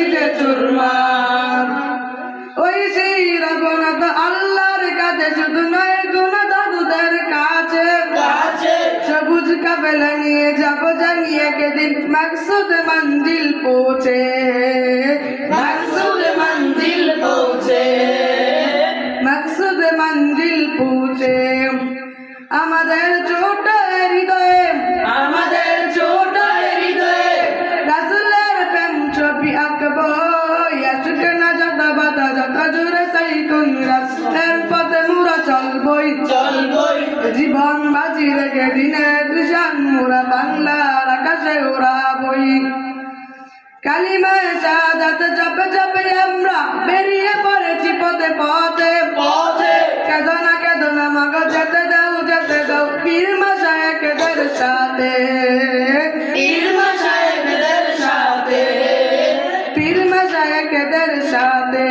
ছিটে চুরমার। ওই সেই রবনাথ আল্লাহর কাছে শুধু নয় কোন দাদুদের কাছে, সবুজ কাফেলা নিয়ে যাব জানিয়ে কেদিন মাকসুদ মঞ্জিল পৌঁছে, মাকসুদ মঞ্জিল পৌঁছে, মাকসুদ মঞ্জিল পৌঁছে। আমাদের ছোট হৃদয়ে, আমাদের ছোট হৃদয়ে রাসূলের প্রেম ছবি আঁকবো, আশুক না যত বাধা যত জোরে সাইকুন রাসূলের পথে মোরা চলবই, চলবই জীবন বাজি রেখে দিনের নিশান মোরা বাংলার আকাশে উড়াবই। কালিমায়ে শাহাদাত জপে জপে আমরা বেরিয়ে পড়েছি পথে পথে পথে। কেঁদো না মাগো যেতে দাও যেতে দাও পীর মাশায়েখদের সাথে, পীর মাশায়েখদের সাথে, পীর মাশায়েখদের সাথে।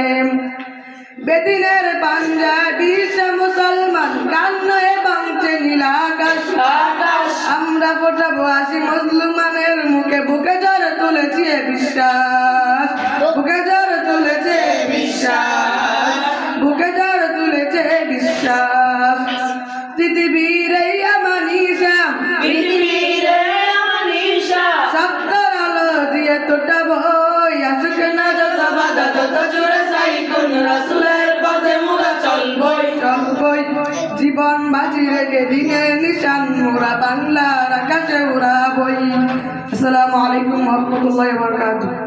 বেদিনের পাঞ্জাবি সে মুসলমান কান্নায় ভাঙছে নীল আকাশ, আমরা ফোটাবো হাসি মুসলমানের মুখে, বুকে জ্বর তুলেছে বিশ্বাস, বুকে জ্বর তুলেছে বিশ্বাস, বুকে জ্বর তুলেছে বিশ্বাস। পৃথিবীর এই আমানিশা, পৃথিবীর এই আমানিশা সত্যর আলো দিয়ে তোটাবো, আশুক না যত বাধা যত জোরে সাইকুন রাসূলের পথে মোরা চলবই, চলবই জীবন বাজি রেখে দিনের নিশান মোরা বাংলার আকাশে উড়াবই। আসসালামু আলাইকুম ওয়া রাহমাতুল্লাহি ওয়া বারাকাতুহু।